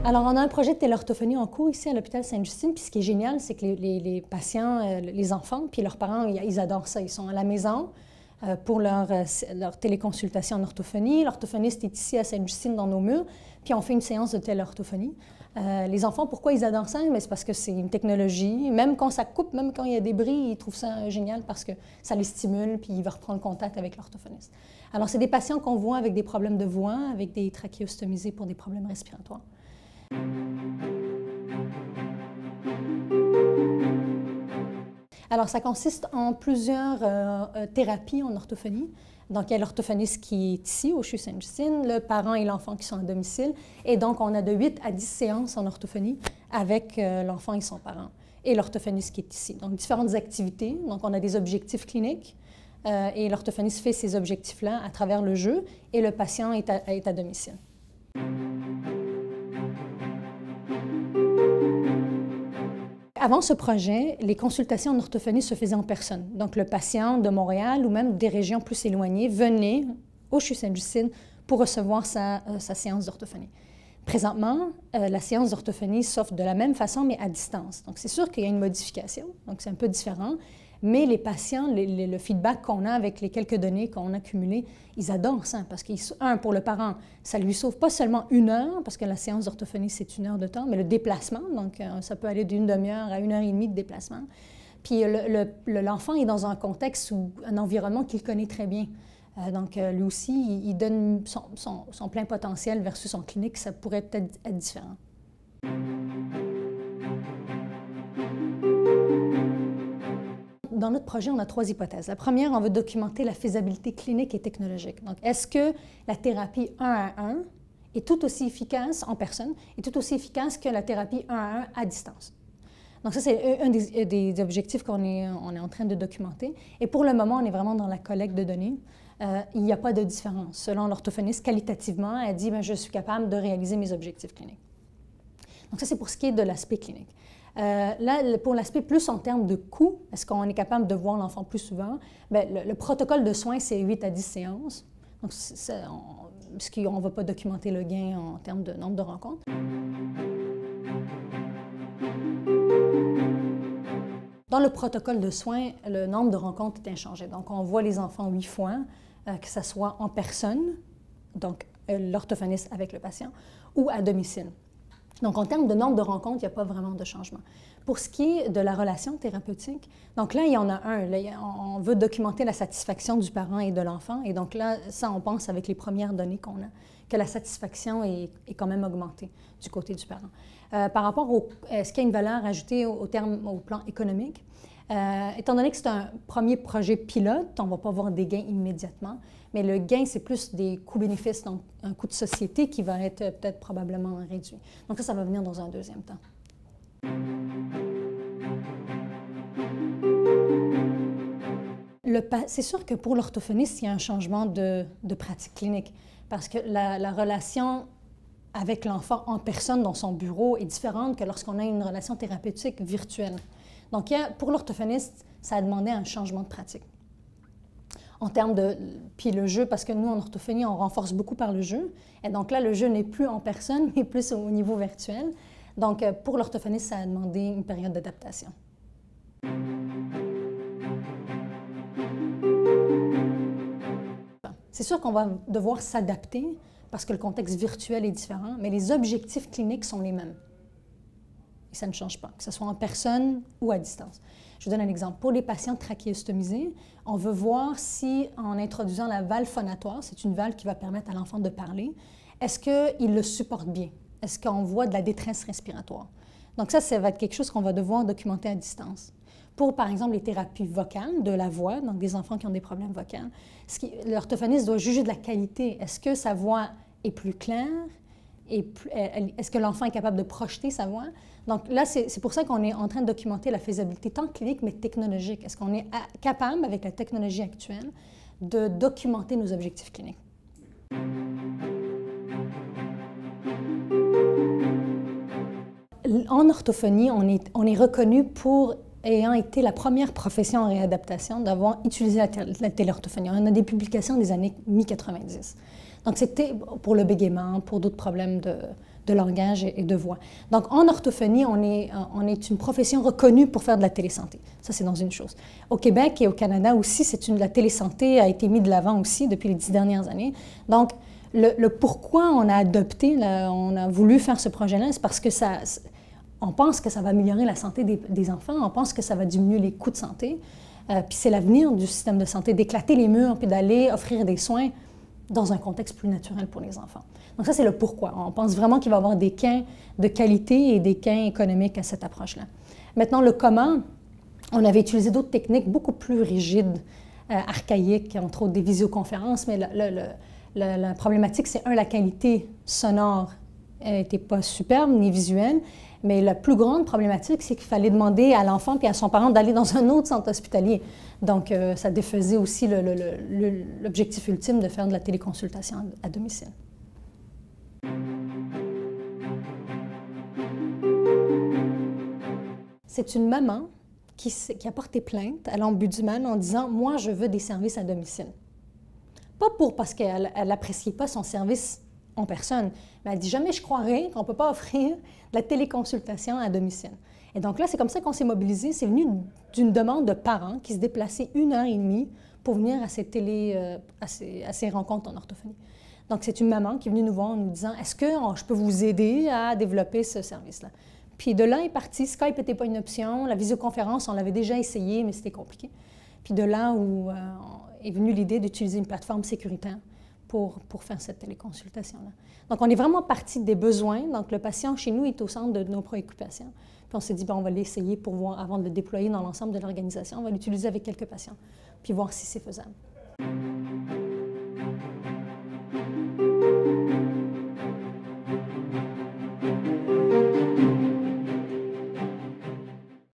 Alors, on a un projet de téléorthophonie en cours ici à l'hôpital Sainte-Justine, puis ce qui est génial, c'est que les patients, les enfants, puis leurs parents, ils adorent ça. Ils sont à la maison pour leur téléconsultation en orthophonie. L'orthophoniste est ici à Sainte-Justine dans nos murs, puis on fait une séance de téléorthophonie. Les enfants, pourquoi ils adorent ça? C'est parce que c'est une technologie. Même quand ça coupe, même quand il y a des bris, ils trouvent ça génial parce que ça les stimule, puis ils veulent reprendre contact avec l'orthophoniste. Alors, c'est des patients qu'on voit avec des problèmes de voix, avec des trachéostomisés pour des problèmes respiratoires. Alors, ça consiste en plusieurs thérapies en orthophonie. Donc, il y a l'orthophoniste qui est ici, au CHU Sainte-Justine, le parent et l'enfant qui sont à domicile. Et donc, on a de 8 à 10 séances en orthophonie avec l'enfant et son parent. Et l'orthophoniste qui est ici. Donc, différentes activités. Donc, on a des objectifs cliniques. Et l'orthophoniste fait ces objectifs-là à travers le jeu. Et le patient est à domicile. Avant ce projet, les consultations en orthophonie se faisaient en personne. Donc, le patient de Montréal ou même des régions plus éloignées venait au CHU Sainte-Justine pour recevoir sa séance d'orthophonie. Présentement, la séance d'orthophonie s'offre de la même façon, mais à distance. Donc, c'est sûr qu'il y a une modification, donc c'est un peu différent, mais les patients, le feedback qu'on a avec les quelques données qu'on a cumulées, ils adorent ça parce que, pour le parent, ça lui sauve pas seulement 1 heure, parce que la séance d'orthophonie, c'est 1 heure de temps, mais le déplacement, donc ça peut aller d'une demi-heure à 1h30 de déplacement. Puis l'enfant est dans un contexte ou un environnement qu'il connaît très bien. Donc, lui aussi, il donne son plein potentiel versus son clinique, ça pourrait peut-être être différent. Dans notre projet, on a 3 hypothèses. La première, on veut documenter la faisabilité clinique et technologique. Donc, est-ce que la thérapie 1 à 1 est tout aussi efficace en personne et tout aussi efficace que la thérapie 1 à 1 à distance? Donc, ça, c'est un des objectifs qu'on est en train de documenter. Et pour le moment, on est vraiment dans la collecte de données. Il n'y a pas de différence. Selon l'orthophoniste, qualitativement, elle dit « je suis capable de réaliser mes objectifs cliniques ». Donc, ça, c'est pour ce qui est de l'aspect clinique. Là, pour l'aspect plus en termes de coût, est-ce qu'on est capable de voir l'enfant plus souvent? Bien, le protocole de soins, c'est 8 à 10 séances. Donc, on ne va pas documenter le gain en termes de nombre de rencontres. Dans le protocole de soins, le nombre de rencontres est inchangé. Donc, on voit les enfants 8 fois, que ce soit en personne, donc l'orthophoniste avec le patient, ou à domicile. Donc, en termes de nombre de rencontres, il n'y a pas vraiment de changement. Pour ce qui est de la relation thérapeutique, donc là, il y en a un. Là, on veut documenter la satisfaction du parent et de l'enfant. Et donc là, ça, on pense avec les premières données qu'on a, que la satisfaction est quand même augmentée du côté du parent. Par rapport est-ce qu'il y a une valeur ajoutée au plan économique? Étant donné que c'est un premier projet pilote, on ne va pas voir des gains immédiatement, mais le gain, c'est plus des coûts-bénéfices, donc un coût de société qui va être peut-être probablement réduit. Donc ça va venir dans un deuxième temps. C'est sûr que pour l'orthophoniste, il y a un changement de pratique clinique parce que la relation avec l'enfant en personne dans son bureau est différente que lorsqu'on a une relation thérapeutique virtuelle. Donc, pour l'orthophoniste, ça a demandé un changement de pratique. En termes de... Puis le jeu, parce que nous, en orthophonie, on renforce beaucoup par le jeu. Et donc là, le jeu n'est plus en personne, mais plus au niveau virtuel. Donc, pour l'orthophoniste, ça a demandé une période d'adaptation. C'est sûr qu'on va devoir s'adapter parce que le contexte virtuel est différent, mais les objectifs cliniques sont les mêmes. Et ça ne change pas, que ce soit en personne ou à distance. Je vous donne un exemple. Pour les patients trachéostomisés, on veut voir si, en introduisant la valve phonatoire, c'est une valve qui va permettre à l'enfant de parler, est-ce qu'il le supporte bien? Est-ce qu'on voit de la détresse respiratoire? Donc ça va être quelque chose qu'on va devoir documenter à distance. Pour, par exemple, les thérapies vocales de la voix, donc des enfants qui ont des problèmes vocaux, l'orthophoniste doit juger de la qualité. Est-ce que sa voix est plus claire? Est-ce que l'enfant est capable de projeter sa voix? Donc là, c'est pour ça qu'on est en train de documenter la faisabilité tant clinique, mais technologique. Est-ce qu'on est capable, avec la technologie actuelle, de documenter nos objectifs cliniques? En orthophonie, on est reconnu pour ayant été la première profession en réadaptation d'avoir utilisé la téléorthophonie. On a des publications des années mi-90. Donc, c'était pour le bégaiement, pour d'autres problèmes de langage et de voix. Donc, en orthophonie, on est une profession reconnue pour faire de la télésanté. Ça, c'est dans une chose. Au Québec et au Canada aussi, la télésanté a été mise de l'avant aussi depuis les 10 dernières années. Donc, le pourquoi on a adopté, on a voulu faire ce projet-là, c'est parce que on pense que ça va améliorer la santé des enfants, on pense que ça va diminuer les coûts de santé, puis c'est l'avenir du système de santé, d'éclater les murs puis d'aller offrir des soins dans un contexte plus naturel pour les enfants. Donc ça, c'est le pourquoi. On pense vraiment qu'il va y avoir des gains de qualité et des gains économiques à cette approche-là. Maintenant, le comment, on avait utilisé d'autres techniques beaucoup plus rigides, archaïques, entre autres des visioconférences, mais la problématique, c'est la qualité sonore n'était pas superbe ni visuelle, mais la plus grande problématique, c'est qu'il fallait demander à l'enfant et à son parent d'aller dans un autre centre hospitalier. Donc, ça défaisait aussi l'objectif ultime de faire de la téléconsultation à domicile. C'est une maman qui a porté plainte à l'ombudsman en disant « Moi, je veux des services à domicile ». Pas parce qu'elle n'appréciait pas son service en personne, mais elle dit « Jamais je croirais qu'on ne peut pas offrir de la téléconsultation à domicile ». Et donc là, c'est comme ça qu'on s'est mobilisé. C'est venu d'une demande de parents qui se déplaçaient 1h30 pour venir à ces rencontres en orthophonie. Donc, c'est une maman qui est venue nous voir en nous disant « Est-ce que je peux vous aider à développer ce service-là » Puis de là est parti, Skype n'était pas une option, la visioconférence, on l'avait déjà essayé, mais c'était compliqué. Puis de là où est venue l'idée d'utiliser une plateforme sécuritaire pour faire cette téléconsultation-là. Donc, on est vraiment parti des besoins. Donc, le patient chez nous est au centre de nos préoccupations. Puis on s'est dit, bon, on va l'essayer pour voir, avant de le déployer dans l'ensemble de l'organisation, on va l'utiliser avec quelques patients, puis voir si c'est faisable.